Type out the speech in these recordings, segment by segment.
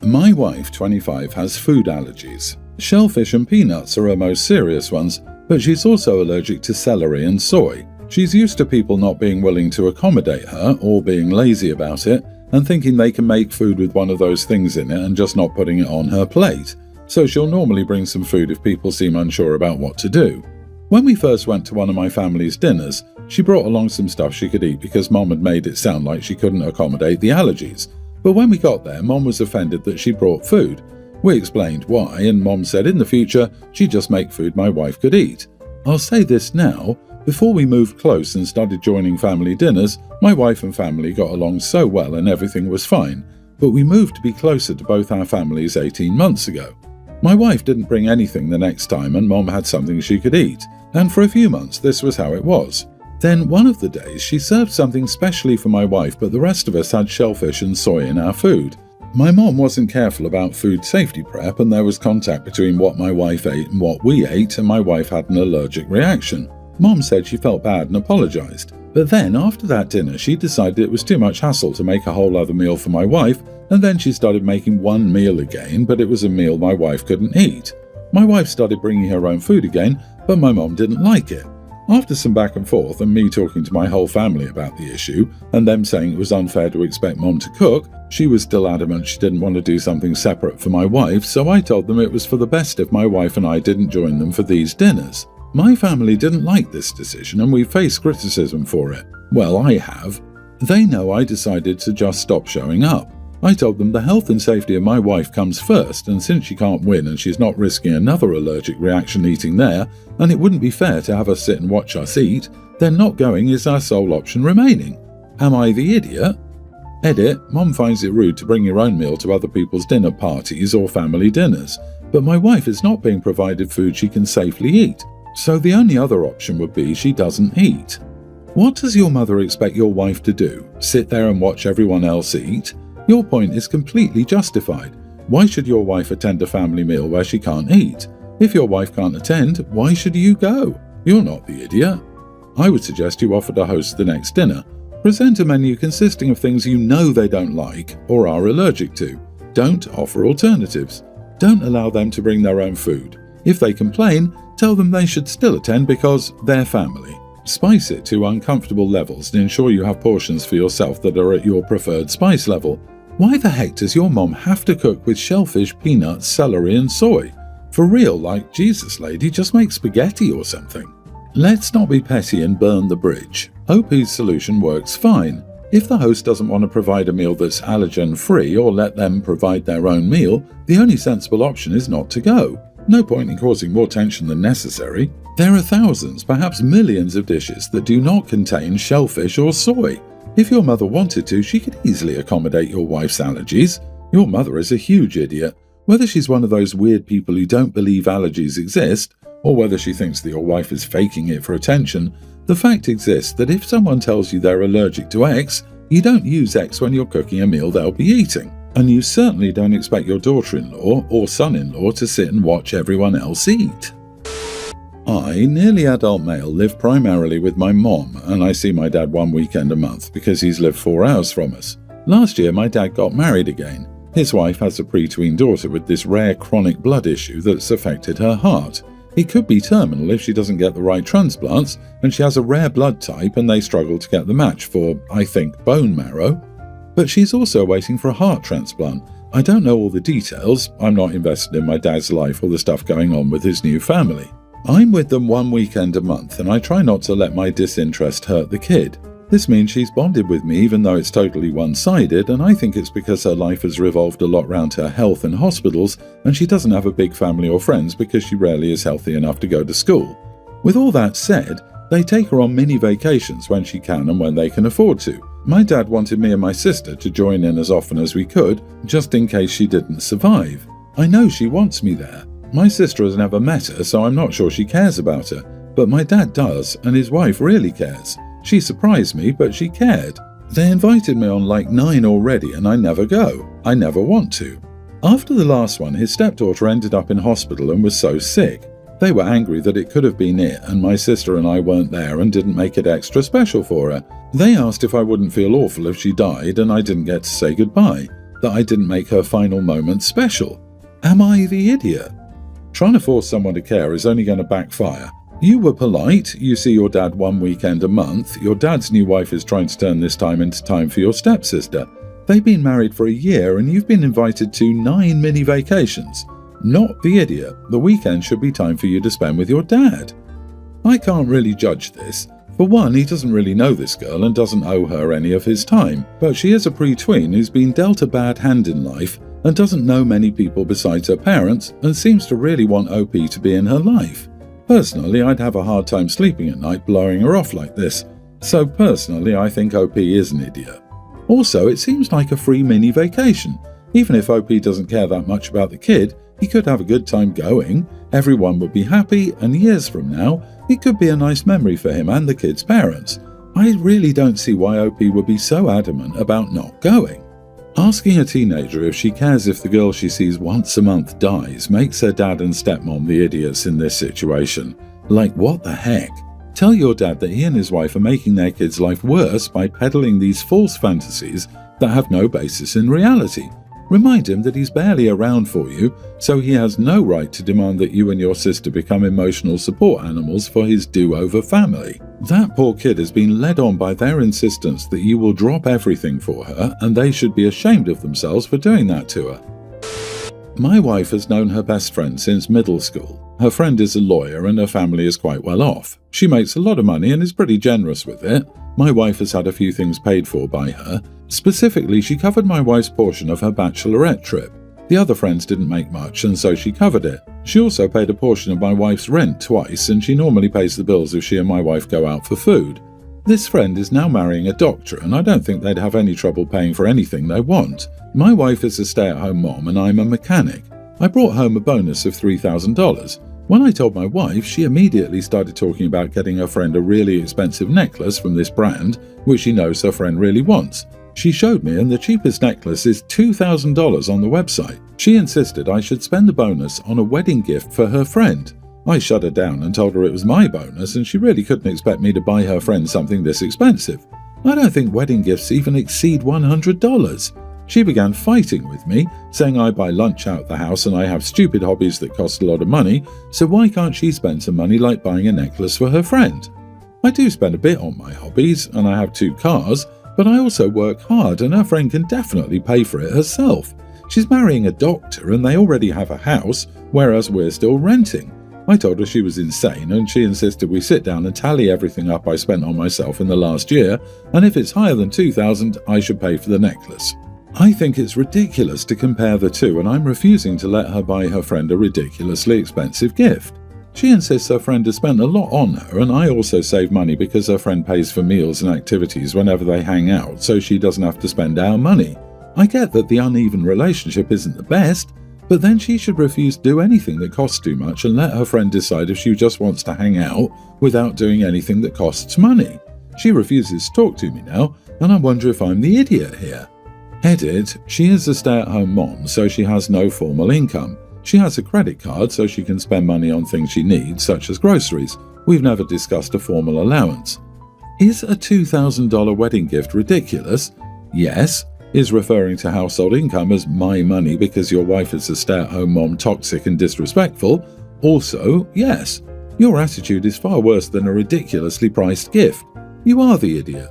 My wife, 25, has food allergies. Shellfish and peanuts are her most serious ones, but she's also allergic to celery and soy. She's used to people not being willing to accommodate her or being lazy about it and thinking they can make food with one of those things in it and just not putting it on her plate. So she'll normally bring some food if people seem unsure about what to do. When we first went to one of my family's dinners, she brought along some stuff she could eat because Mom had made it sound like she couldn't accommodate the allergies. But when we got there, Mom was offended that she brought food. We explained why, and Mom said in the future she'd just make food my wife could eat. I'll say this now, before we moved close and started joining family dinners, my wife and family got along so well and everything was fine, but we moved to be closer to both our families 18 months ago. My wife didn't bring anything the next time and Mom had something she could eat, and for a few months this was how it was. Then one of the days she served something specially for my wife, but the rest of us had shellfish and soy in our food. My mom wasn't careful about food safety prep and there was contact between what my wife ate and what we ate, and my wife had an allergic reaction. Mom said she felt bad and apologized, but then after that dinner she decided it was too much hassle to make a whole other meal for my wife, and then she started making one meal again, but it was a meal my wife couldn't eat. My wife started bringing her own food again, but my mom didn't like it. After some back and forth and me talking to my whole family about the issue and them saying it was unfair to expect Mom to cook, she was still adamant she didn't want to do something separate for my wife, so I told them it was for the best if my wife and I didn't join them for these dinners. My family didn't like this decision and we faced criticism for it. Well, I have. They know I decided to just stop showing up. I told them the health and safety of my wife comes first, and since she can't win and she's not risking another allergic reaction eating there, and it wouldn't be fair to have her sit and watch us eat, then not going is our sole option remaining. Am I the idiot? Edit, Mom finds it rude to bring your own meal to other people's dinner parties or family dinners, but my wife is not being provided food she can safely eat, so the only other option would be she doesn't eat. What does your mother expect your wife to do? Sit there and watch everyone else eat? Your point is completely justified. Why should your wife attend a family meal where she can't eat? If your wife can't attend, why should you go? You're not the idiot. I would suggest you offer to host the next dinner. Present a menu consisting of things you know they don't like or are allergic to. Don't offer alternatives. Don't allow them to bring their own food. If they complain, tell them they should still attend because they're family. Spice it to uncomfortable levels and ensure you have portions for yourself that are at your preferred spice level. Why the heck does your mom have to cook with shellfish, peanuts, celery and soy? For real, like Jesus lady, just make spaghetti or something. Let's not be petty and burn the bridge. OP's solution works fine. If the host doesn't want to provide a meal that's allergen-free or let them provide their own meal, the only sensible option is not to go. No point in causing more tension than necessary. There are thousands, perhaps millions of dishes that do not contain shellfish or soy. If your mother wanted to, she could easily accommodate your wife's allergies. Your mother is a huge idiot. Whether she's one of those weird people who don't believe allergies exist, or whether she thinks that your wife is faking it for attention, the fact exists that if someone tells you they're allergic to X, you don't use X when you're cooking a meal they'll be eating. And you certainly don't expect your daughter-in-law or son-in-law to sit and watch everyone else eat. I, nearly adult male, live primarily with my mom, and I see my dad one weekend a month because he's lived 4 hours from us. Last year my dad got married again. His wife has a preteen daughter with this rare chronic blood issue that's affected her heart. It could be terminal if she doesn't get the right transplants, and she has a rare blood type and they struggle to get the match for, I think, bone marrow. But she's also waiting for a heart transplant. I don't know all the details. I'm not invested in my dad's life or the stuff going on with his new family. I'm with them one weekend a month and I try not to let my disinterest hurt the kid. This means she's bonded with me even though it's totally one-sided, and I think it's because her life has revolved a lot around her health and hospitals, and she doesn't have a big family or friends because she rarely is healthy enough to go to school. With all that said, they take her on mini vacations when she can and when they can afford to. My dad wanted me and my sister to join in as often as we could, just in case she didn't survive. I know she wants me there. My sister has never met her, so I'm not sure she cares about her, but my dad does, and his wife really cares. She surprised me, but she cared. They invited me on like 9 already, and I never go. I never want to. After the last one, his stepdaughter ended up in hospital and was so sick. They were angry that it could have been it, and my sister and I weren't there and didn't make it extra special for her. They asked if I wouldn't feel awful if she died and I didn't get to say goodbye. that I didn't make her final moment special. Am I the idiot? Trying to force someone to care is only going to backfire. You were polite, you see your dad one weekend a month, your dad's new wife is trying to turn this time into time for your stepsister. They've been married for a year and you've been invited to 9 mini vacations. Not the idiot. The weekend should be time for you to spend with your dad. I can't really judge this. For one, he doesn't really know this girl and doesn't owe her any of his time, but she is a pre-tween who's been dealt a bad hand in life and doesn't know many people besides her parents and seems to really want OP to be in her life. Personally, I'd have a hard time sleeping at night blowing her off like this, so personally I think OP is an idiot. Also, it seems like a free mini vacation. Even if OP doesn't care that much about the kid, he could have a good time going, everyone would be happy, and years from now, it could be a nice memory for him and the kid's parents. I really don't see why OP would be so adamant about not going. Asking a teenager if she cares if the girl she sees once a month dies makes her dad and stepmom the idiots in this situation. Like, what the heck? Tell your dad that he and his wife are making their kid's life worse by peddling these false fantasies that have no basis in reality. Remind him that he's barely around for you, so he has no right to demand that you and your sister become emotional support animals for his do-over family. That poor kid has been led on by their insistence that you will drop everything for her, and they should be ashamed of themselves for doing that to her. My wife has known her best friend since middle school. Her friend is a lawyer and her family is quite well off. She makes a lot of money and is pretty generous with it. My wife has had a few things paid for by her. Specifically, she covered my wife's portion of her bachelorette trip. The other friends didn't make much, and so she covered it. She also paid a portion of my wife's rent twice, and she normally pays the bills if she and my wife go out for food. This friend is now marrying a doctor, and I don't think they'd have any trouble paying for anything they want. My wife is a stay-at-home mom, and I'm a mechanic. I brought home a bonus of $3,000. When I told my wife, she immediately started talking about getting her friend a really expensive necklace from this brand, which she knows her friend really wants. She showed me, and the cheapest necklace is $2,000 on the website. She insisted I should spend the bonus on a wedding gift for her friend. I shut her down and told her it was my bonus and she really couldn't expect me to buy her friend something this expensive. I don't think wedding gifts even exceed $100. She began fighting with me, saying I buy lunch out the house and I have stupid hobbies that cost a lot of money, so why can't she spend some money like buying a necklace for her friend? I do spend a bit on my hobbies, and I have 2 cars, but I also work hard and her friend can definitely pay for it herself. She's marrying a doctor and they already have a house, whereas we're still renting. I told her she was insane and she insisted we sit down and tally everything up I spent on myself in the last year, and if it's higher than $2,000, I should pay for the necklace. I think it's ridiculous to compare the two, and I'm refusing to let her buy her friend a ridiculously expensive gift. She insists her friend has spent a lot on her, and I also save money because her friend pays for meals and activities whenever they hang out, so she doesn't have to spend our money. I get that the uneven relationship isn't the best, but then she should refuse to do anything that costs too much and let her friend decide if she just wants to hang out without doing anything that costs money. She refuses to talk to me now, and I wonder if I'm the idiot here. Edit, she is a stay-at-home mom, so she has no formal income. She has a credit card so she can spend money on things she needs, such as groceries. We've never discussed a formal allowance. Is a $2,000 wedding gift ridiculous? Yes. Is referring to household income as my money because your wife is a stay-at-home mom toxic and disrespectful? Also, yes. Your attitude is far worse than a ridiculously priced gift. You are the idiot.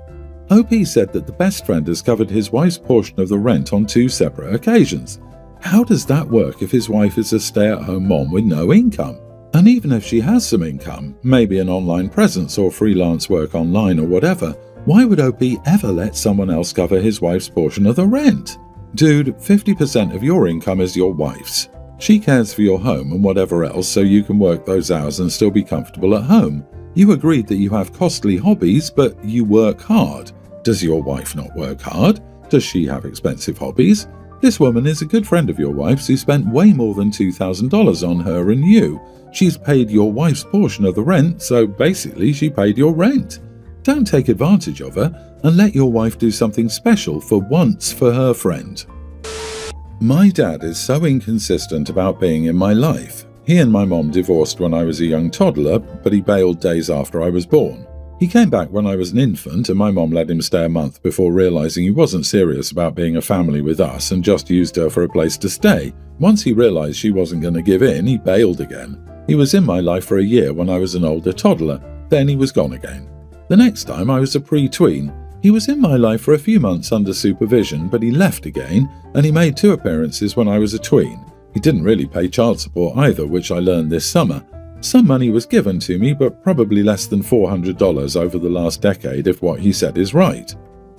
OP said that the best friend has covered his wife's portion of the rent on 2 separate occasions. How does that work if his wife is a stay-at-home mom with no income? And even if she has some income, maybe an online presence or freelance work online or whatever, why would OP ever let someone else cover his wife's portion of the rent? Dude, 50% of your income is your wife's. She cares for your home and whatever else so you can work those hours and still be comfortable at home. You agreed that you have costly hobbies, but you work hard. Does your wife not work hard? Does she have expensive hobbies? This woman is a good friend of your wife's who spent way more than $2,000 on her and you. She's paid your wife's portion of the rent, so basically she paid your rent. Don't take advantage of her and let your wife do something special for once for her friend. My dad is so inconsistent about being in my life. He and my mom divorced when I was a young toddler, but he bailed days after I was born. He came back when I was an infant and my mom let him stay a month before realizing he wasn't serious about being a family with us and just used her for a place to stay. Once he realized she wasn't going to give in, he bailed again. He was in my life for a year when I was an older toddler, then he was gone again. The next time I was a pre-tween. He was in my life for a few months under supervision, but he left again, and he made 2 appearances when I was a tween. He didn't really pay child support either, which I learned this summer. Some money was given to me, but probably less than $400 over the last decade if what he said is right.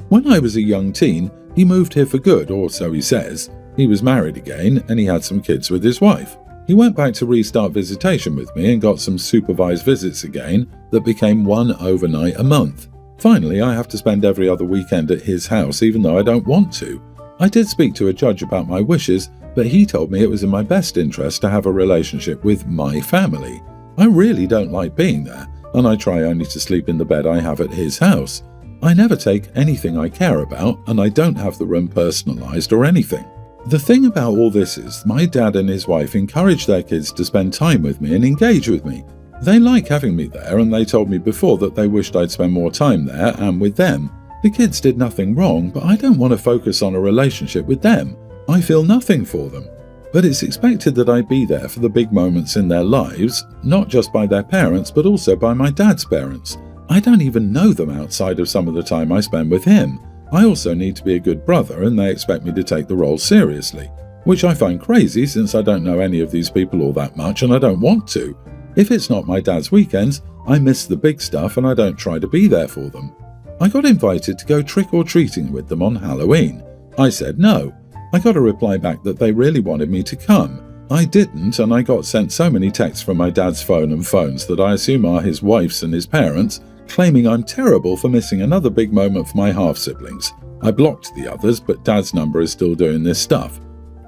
When I was a young teen, he moved here for good, or so he says. He was married again, and he had some kids with his wife. He went back to restart visitation with me and got some supervised visits again that became 1 overnight a month. Finally, I have to spend every other weekend at his house even though I don't want to. I did speak to a judge about my wishes, but he told me it was in my best interest to have a relationship with my family. I really don't like being there, and I try only to sleep in the bed I have at his house. I never take anything I care about, and I don't have the room personalized or anything. The thing about all this is, my dad and his wife encourage their kids to spend time with me and engage with me. They like having me there, and they told me before that they wished I'd spend more time there and with them. The kids did nothing wrong, but I don't want to focus on a relationship with them. I feel nothing for them. But it's expected that I be there for the big moments in their lives, not just by their parents, but also by my dad's parents. I don't even know them outside of some of the time I spend with him. I also need to be a good brother, and they expect me to take the role seriously, which I find crazy since I don't know any of these people all that much and I don't want to. If it's not my dad's weekends, I miss the big stuff and I don't try to be there for them. I got invited to go trick-or-treating with them on Halloween. I said no. I got a reply back that they really wanted me to come. I didn't, and I got sent so many texts from my dad's phone and phones that I assume are his wife's and his parents, claiming I'm terrible for missing another big moment for my half-siblings. I blocked the others, but dad's number is still doing this stuff.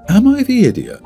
Am I the idiot?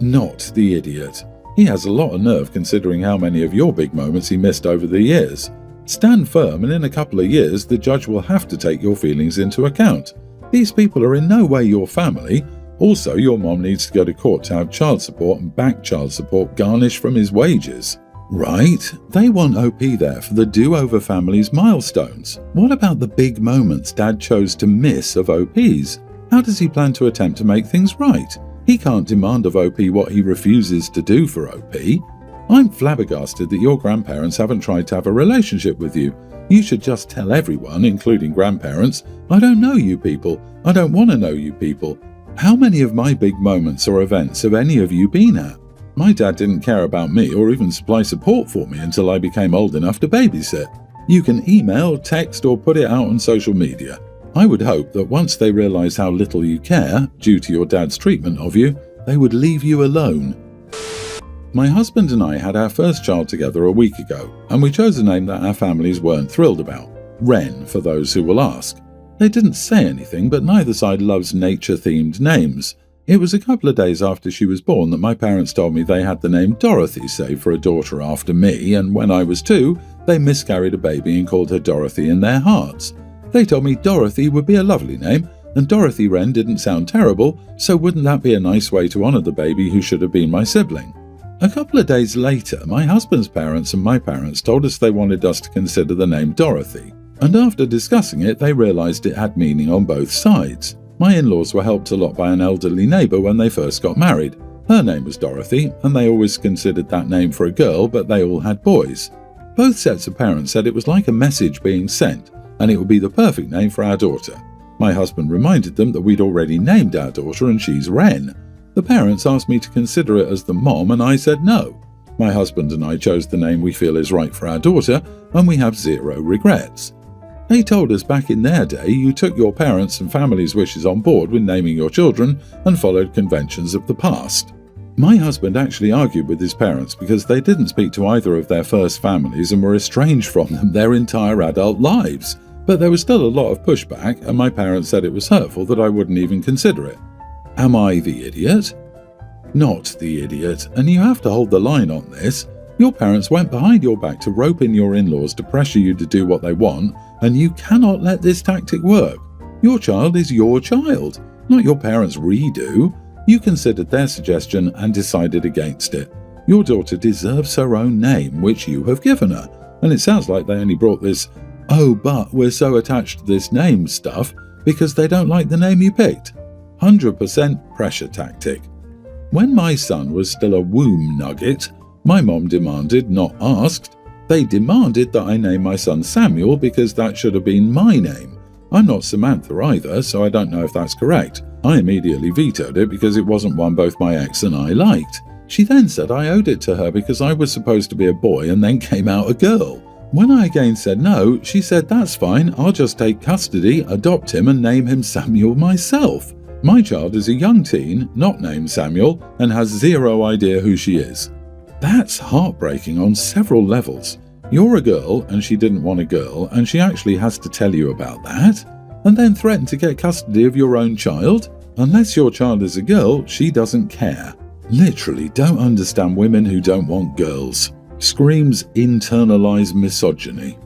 Not the idiot. He has a lot of nerve considering how many of your big moments he missed over the years. Stand firm, and in a couple of years the judge will have to take your feelings into account. These people are in no way your family. Also, your mom needs to go to court to have child support and back child support garnished from his wages. Right, they want OP there for the do-over family's milestones. What about the big moments Dad chose to miss of OP's? How does he plan to attempt to make things right? He can't demand of OP what he refuses to do for OP. I'm flabbergasted that your grandparents haven't tried to have a relationship with you. You should just tell everyone, including grandparents, I don't know you people. I don't want to know you people. How many of my big moments or events have any of you been at? My dad didn't care about me or even supply support for me until I became old enough to babysit. You can email, text, or put it out on social media. I would hope that once they realize how little you care, due to your dad's treatment of you, they would leave you alone. My husband and I had our first child together a week ago, and we chose a name that our families weren't thrilled about. Wren, for those who will ask. They didn't say anything, but neither side loves nature-themed names. It was a couple of days after she was born that my parents told me they had the name Dorothy saved for a daughter after me, and when I was 2, they miscarried a baby and called her Dorothy in their hearts. They told me Dorothy would be a lovely name, and Dorothy Wren didn't sound terrible, so wouldn't that be a nice way to honour the baby who should have been my sibling? A couple of days later, my husband's parents and my parents told us they wanted us to consider the name Dorothy, and after discussing it, they realised it had meaning on both sides. My in-laws were helped a lot by an elderly neighbour when they first got married. Her name was Dorothy, and they always considered that name for a girl, but they all had boys. Both sets of parents said it was like a message being sent, and it would be the perfect name for our daughter. My husband reminded them that we'd already named our daughter and she's Wren. The parents asked me to consider it as the mom, and I said no. My husband and I chose the name we feel is right for our daughter, and we have 0 regrets. They told us back in their day you took your parents' and family's wishes on board when naming your children and followed conventions of the past. My husband actually argued with his parents because they didn't speak to either of their first families and were estranged from them their entire adult lives. But there was still a lot of pushback, and my parents said it was hurtful that I wouldn't even consider it. Am I the idiot? Not the idiot, and you have to hold the line on this. Your parents went behind your back to rope in your in-laws to pressure you to do what they want, and you cannot let this tactic work. Your child is your child, not your parents' redo. You considered their suggestion and decided against it. Your daughter deserves her own name, which you have given her, And it sounds like they only brought this, "oh, but we're so attached to this name" stuff because they don't like the name you picked. 100% pressure tactic. When my son was still a womb nugget, my mom demanded, not asked, they demanded that I name my son Samuel because that should have been my name. I'm not Samantha either, so I don't know if that's correct. I immediately vetoed it because it wasn't one both my ex and I liked. She then said I owed it to her because I was supposed to be a boy and then came out a girl. When I again said no, she said that's fine, I'll just take custody, adopt him and name him Samuel myself. My child is a young teen, not named Samuel, and has zero idea who she is. That's heartbreaking on several levels. You're a girl and she didn't want a girl and she actually has to tell you about that, and then threaten to get custody of your own child? Unless your child is a girl, she doesn't care. Literally don't understand women who don't want girls. Screams internalized misogyny.